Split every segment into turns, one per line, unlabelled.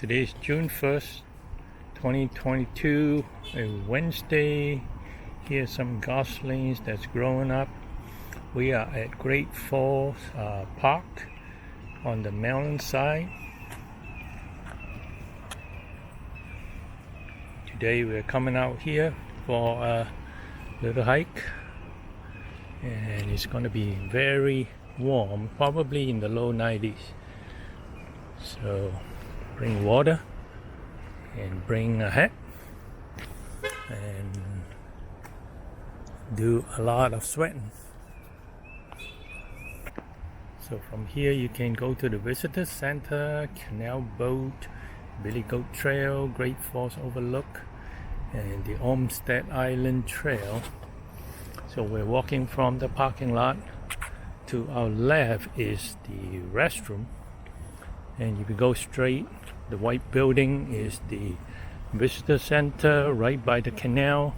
Today is June 1st, 2022, a Wednesday. Here's some goslings that's growing up. We are at Great Falls Park on the mountain side. Today we're coming out here for a little hike, and it's going to be very warm, probably in the low 90s. So bring water and bring a hat and do a lot of sweating. So from here you can go to the Visitor Center, Canal Boat, Billy Goat Trail, Great Falls Overlook, and the Olmsted Island Trail. So we're walking from the parking lot. To our left is the restroom, and if you go straight, the white building is the Visitor Center right by the canal,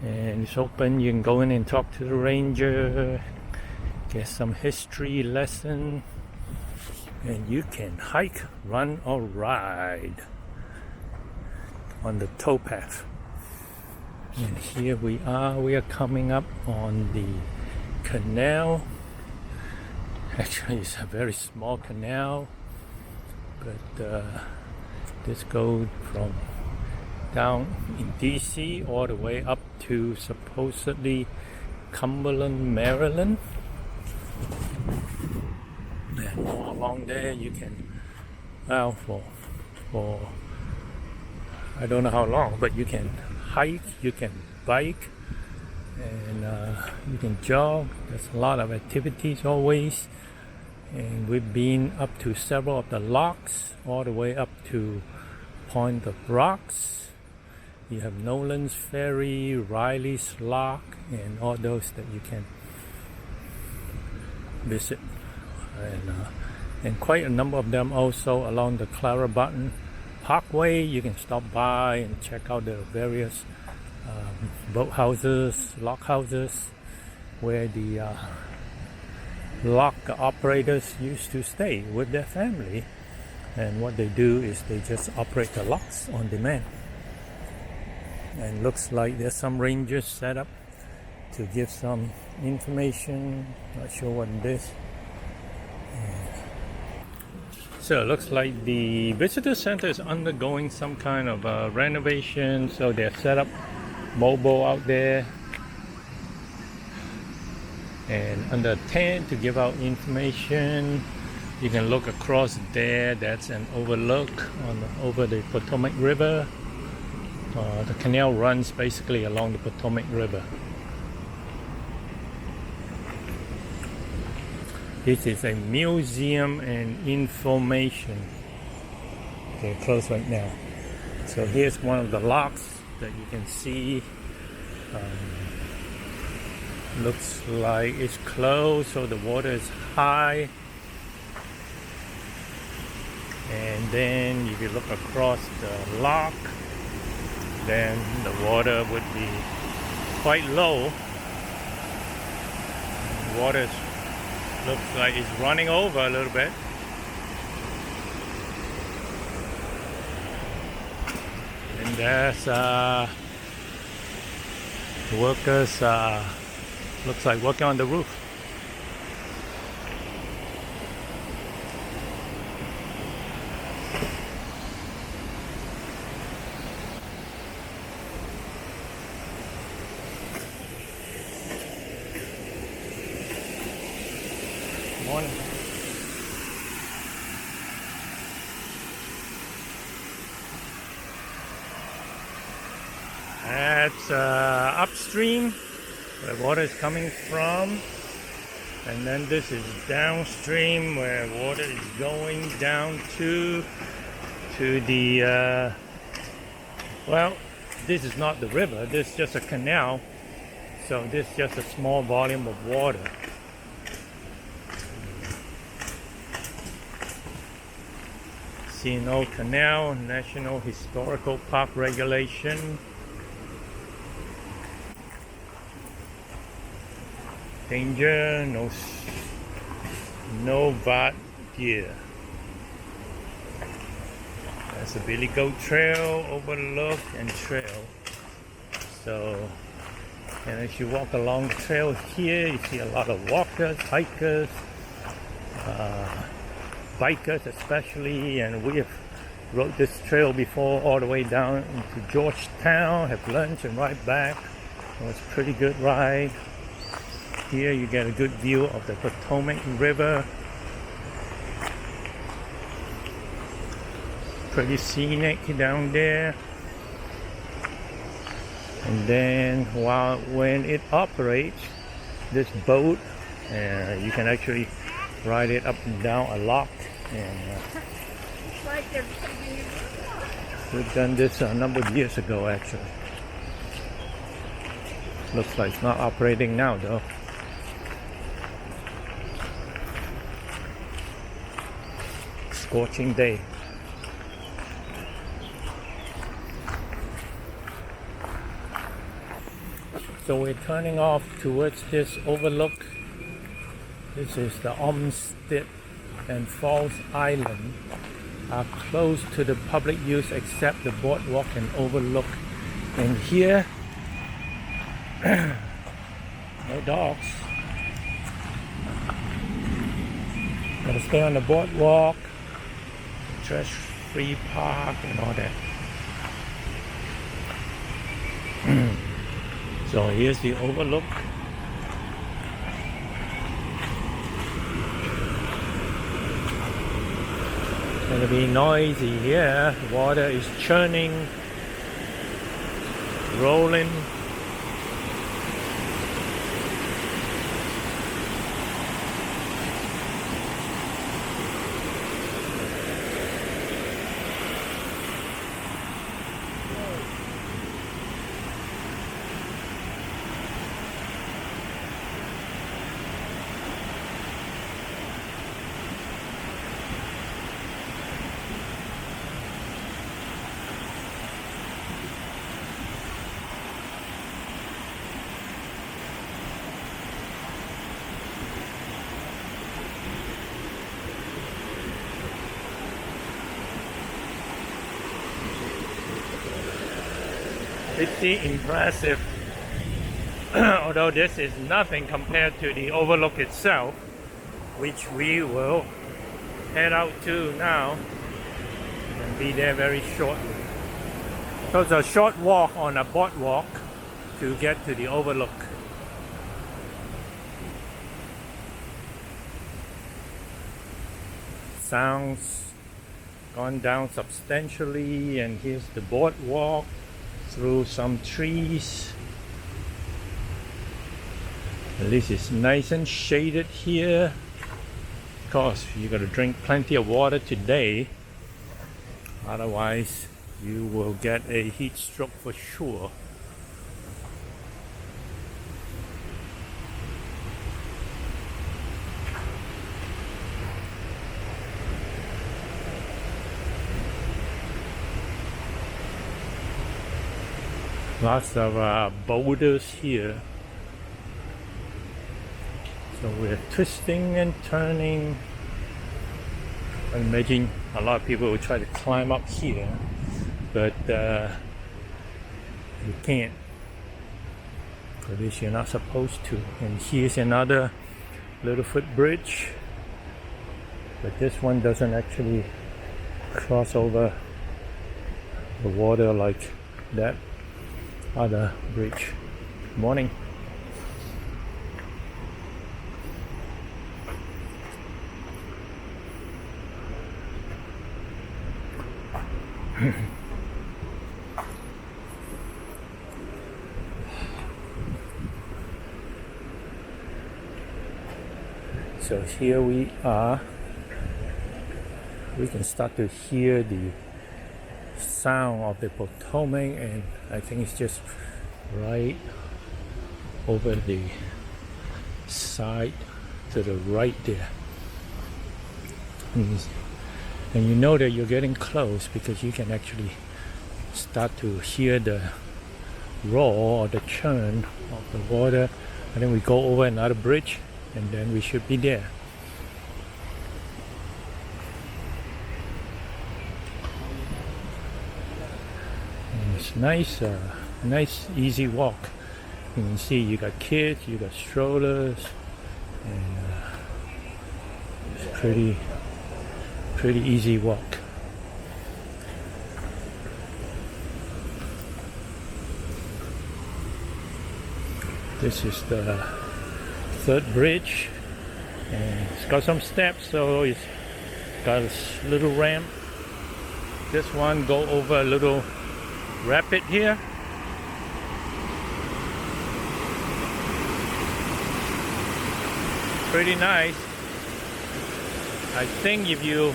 and it's open. You can go in and talk to the ranger, get some history lesson, and you can hike, run, or ride on the towpath. And here we are coming up on the canal. Actually, it's a very small canal, but this goes from down in DC all the way up to supposedly Cumberland, Maryland. And all along there you can, well, for I don't know how long, but you can hike, you can bike, and you can jog. There's a lot of activities always. And we've been up to several of the locks, all the way up to Point of Rocks. You have Nolan's Ferry, Riley's Lock, and all those that you can visit. And quite a number of them also along the Clara Barton Parkway. You can stop by and check out the various boat houses, lock houses, where the lock operators used to stay with their family. And what they do is they just operate the locks on demand. And looks like there's some rangers set up to give some information. Not sure what it is. So it looks like the visitor center is undergoing some kind of renovation. So they're set up mobile out there and under a tent to give out information. You can look across there. That's an overlook over the Potomac River. The canal runs basically along the Potomac River. This is a museum and information. They're closed right now. So here's one of the locks that you can see. Looks like it's closed, so the water is high. And then if you look across the lock, then the water would be quite low. The water looks like it's running over a little bit. And there's workers, looks like working on the roof. Morning. That's upstream where water is coming from, and then this is downstream where water is going down to the well, this is not the river, this is just a canal, so this is just a small volume of water. C&O Canal, National Historical Park Regulation. Danger, no VAT gear. That's a Billy Goat Trail, Overlook, and Trail. So, and as you walk along the trail here, you see a lot of walkers, hikers, bikers especially, and we have rode this trail before all the way down into Georgetown, have lunch and ride back. It was a pretty good ride. Here you get a good view of the Potomac River. Pretty scenic down there. And then when it operates, this boat, you can actually ride it up and down a lot. And we've done this a number of years ago actually. Looks like it's not operating now though. Scorching day. So we're turning off towards this overlook. This is the Olmsted and Falls Island. Are closed to the public use except the boardwalk and overlook. And here, no dogs. Gotta stay on the boardwalk, trash-free park, and all that. So here's the overlook. It's gonna be noisy here. Water is churning, rolling. Pretty impressive. Although this is nothing compared to the overlook itself, which we will head out to now and be there very shortly. So it's a short walk on a boardwalk to get to the overlook. Sounds gone down substantially, and here's the boardwalk through some trees. At least it's nice and shaded here. Of course, you gotta drink plenty of water today, otherwise you will get a heat stroke for sure. Lots of boulders here. So we're twisting and turning. I imagine a lot of people will try to climb up here, but you can't. At least you're not supposed to. And here's another little footbridge, but this one doesn't actually cross over the water like that other bridge. Morning. So here we are. We can start to hear the sound of the Potomac, and I think it's just right over the side to the right there. And you know that you're getting close because you can actually start to hear the roar or the churn of the water. And then we go over another bridge and then we should be there. It's nice, nice easy walk. You can see you got kids, you got strollers, and it's pretty easy walk. This is the third bridge, and it's got some steps, so it's got a little ramp. This one go over a little rapid here. Pretty nice. I think if you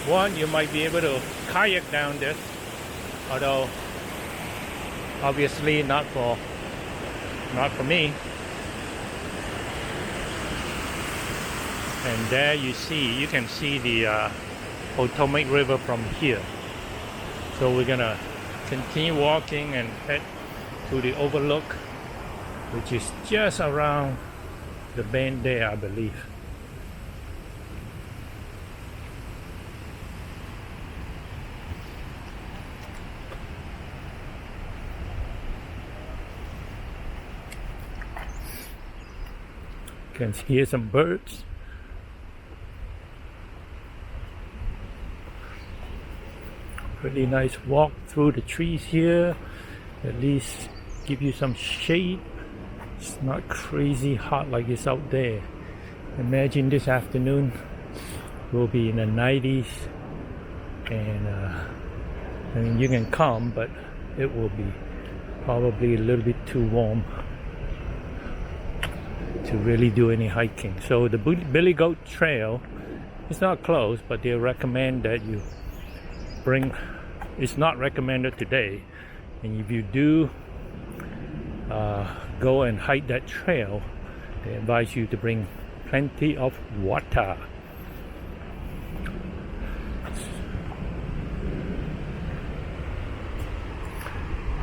want, you might be able to kayak down this, although obviously not for me. And there you can see the Potomac River from here. So we're gonna continue walking and head to the Overlook, which is just around the bend there, I believe. You can hear some birds. Pretty nice walk through the trees here. At least give you some shade. It's not crazy hot like it's out there. Imagine this afternoon will be in the 90s, and I mean, you can come, but it will be probably a little bit too warm to really do any hiking. So the Billy Goat Trail is not closed, but they recommend that you bring. It's not recommended today, and if you do go and hike that trail, they advise you to bring plenty of water.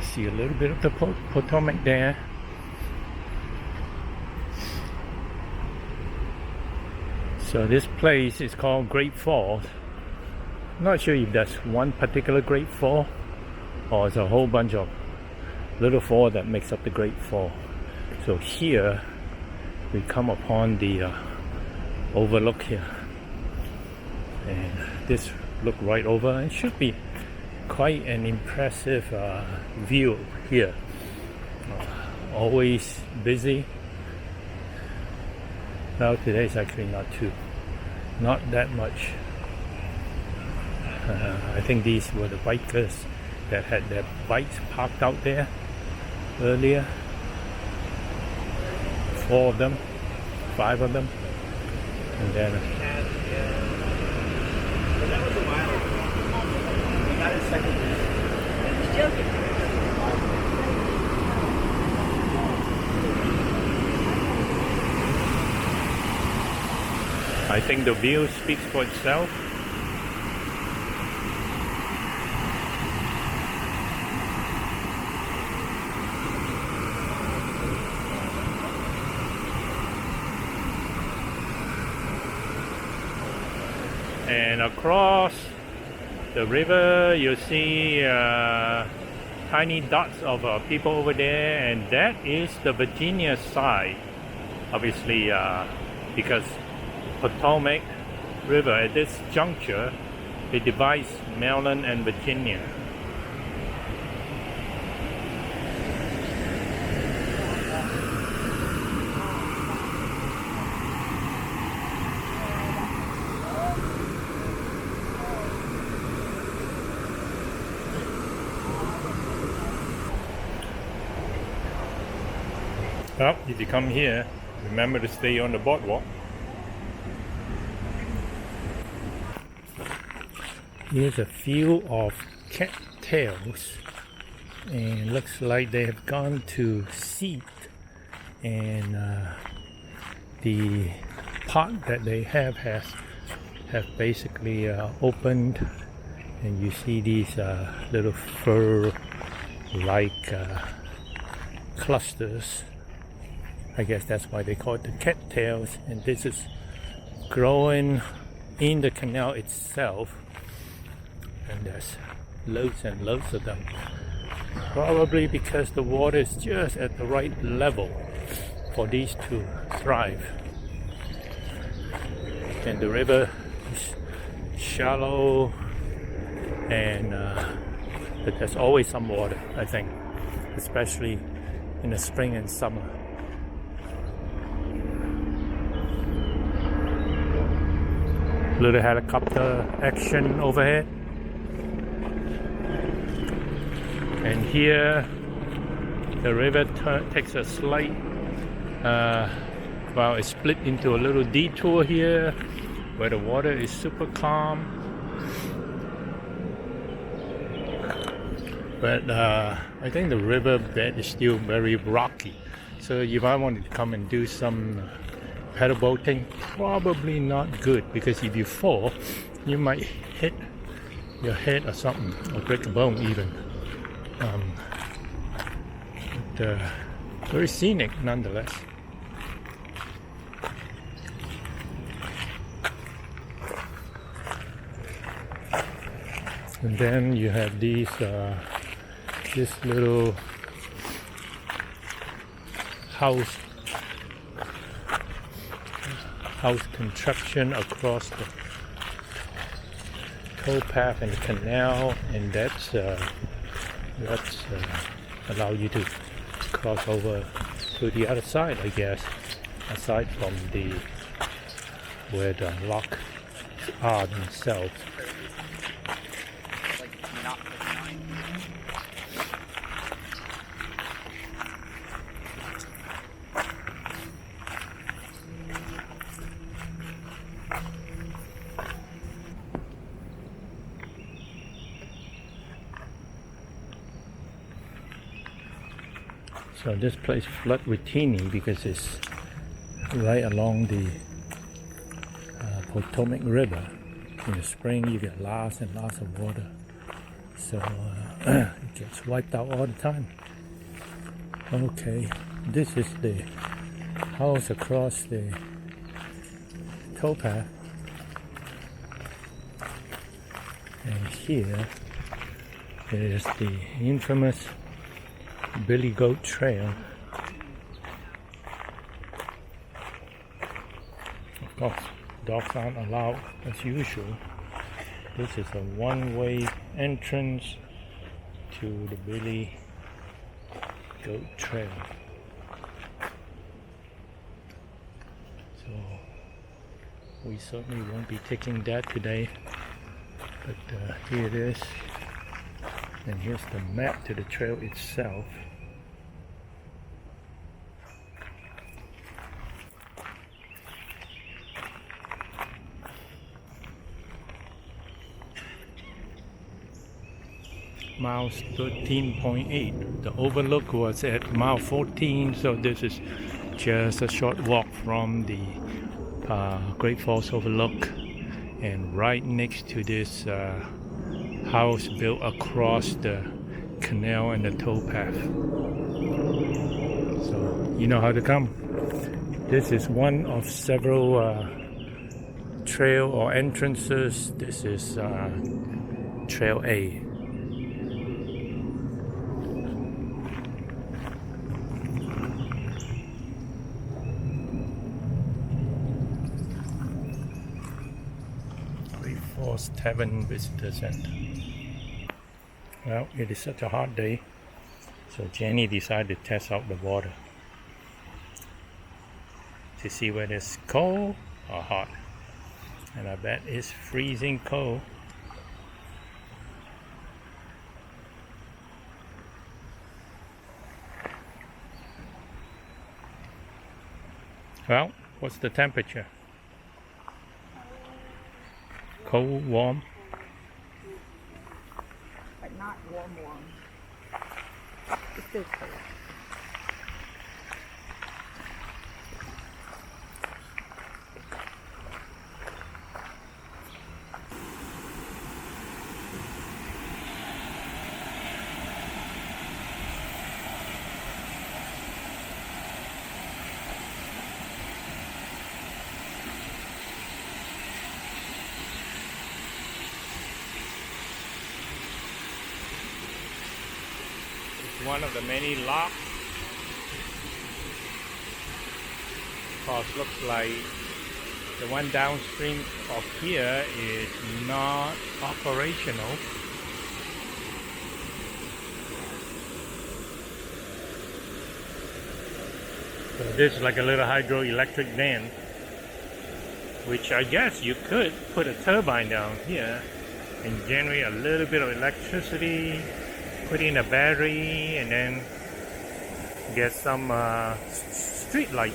See a little bit of the Potomac there. So this place is called Great Falls. I'm not sure if that's one particular Great Fall or it's a whole bunch of little fall that makes up the Great Fall. So here we come upon the Overlook here, and this look right over. It should be quite an impressive view here. Always busy. Now today is actually not that much. I think these were the bikers that had their bikes parked out there earlier. 4 of them, 5 of them, and then
that was a while ago. We got it second.
I think the view speaks for itself. And across the river you see tiny dots of people over there, and that is the Virginia side, obviously, because Potomac River at this juncture, it divides Maryland and Virginia. Well, if you come here, remember to stay on the boardwalk. Here's a few of cattails, and looks like they have gone to seed, and the pot that they have basically opened, and you see these little fur like clusters. I guess that's why they call it the cattails, and this is growing in the canal itself, and there's loads and loads of them. Probably because the water is just at the right level for these to thrive. And the river is shallow, and but there's always some water, I think, especially in the spring and summer. Little helicopter action overhead. And here the river takes a slight, it's split into a little detour here where the water is super calm. But I think the river bed is still very rocky. So if I wanted to come and do some paddle boating, probably not good, because if you fall, you might hit your head or something, or break a bone even. But very scenic nonetheless. And then you have these this little house construction across the towpath and the canal, and that's allow you to cross over to the other side, I guess, aside from where the locks are themselves. So this place flood routinely because it's right along the Potomac River. In the spring you get lots and lots of water, so it gets wiped out all the time. Okay, this is the house across the towpath, and here is the infamous Billy Goat Trail. Of course, dogs aren't allowed as usual. This is a one-way entrance to the Billy Goat Trail. So we certainly won't be taking that today, but here it is. And here's the map to the trail itself. Miles 13.8. The Overlook was at mile 14, so this is just a short walk from the Great Falls Overlook, and right next to this house built across the canal and the towpath. So you know how to come. This is one of several trail or entrances. This is Trail A. Great Falls Tavern Visitor Center. Well, it is such a hot day, so Jenny decided to test out the water to see whether it's cold or hot, and I bet it's freezing cold. Well, what's the temperature? Cold, warm?
Not warm. It's still cold.
one of the many locks. Of course, looks like the one downstream of here is not operational. So this is like a little hydroelectric dam, which I guess you could put a turbine down here and generate a little bit of electricity, put in a battery, and then get some street light.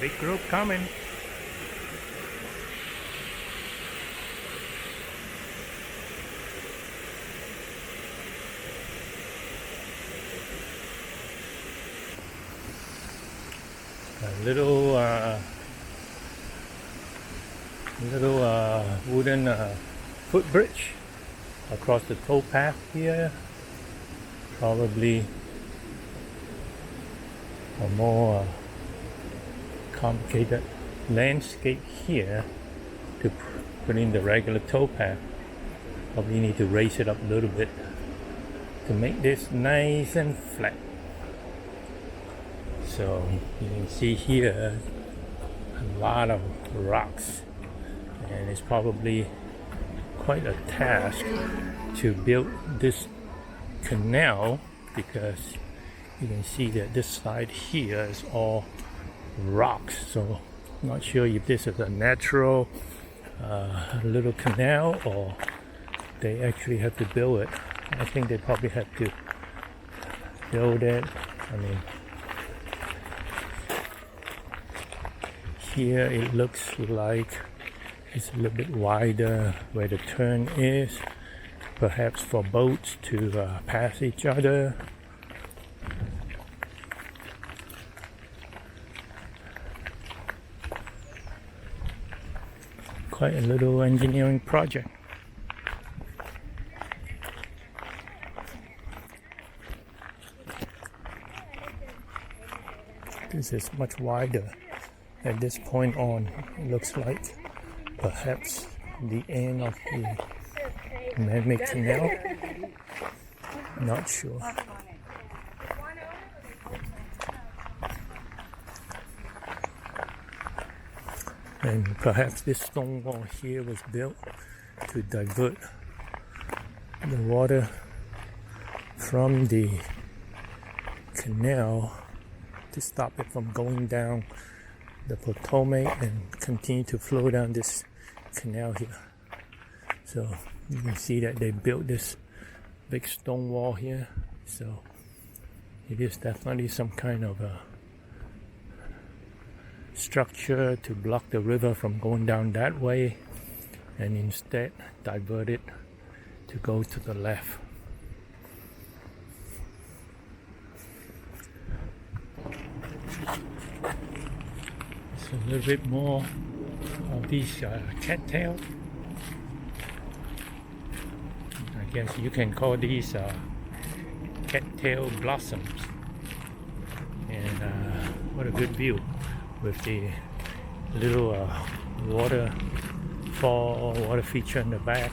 Big group coming. A little wooden footbridge across the towpath here. Probably a more complicated landscape here to put in the regular towpath. Probably need to raise it up a little bit to make this nice and flat. So you can see here a lot of rocks, and it's probably quite a task to build this canal, because you can see that this side here is all rocks. So I'm not sure if this is a natural little canal or they actually have to build it. I think they probably have to build it. I mean, here it looks like it's a little bit wider where the turn is, perhaps for boats to pass each other. Quite a little engineering project. This is much wider. At this point on, it looks like perhaps the end of the man-made canal. Not sure. And perhaps this stone wall here was built to divert the water from the canal to stop it from going down the Potomac and continue to flow down this canal here. So you can see that they built this big stone wall here. So it is definitely some kind of a structure to block the river from going down that way, and instead divert it to go to the left. So a little bit more of these cattails. I guess you can call these cattail blossoms. And what a good view with the little water feature in the back.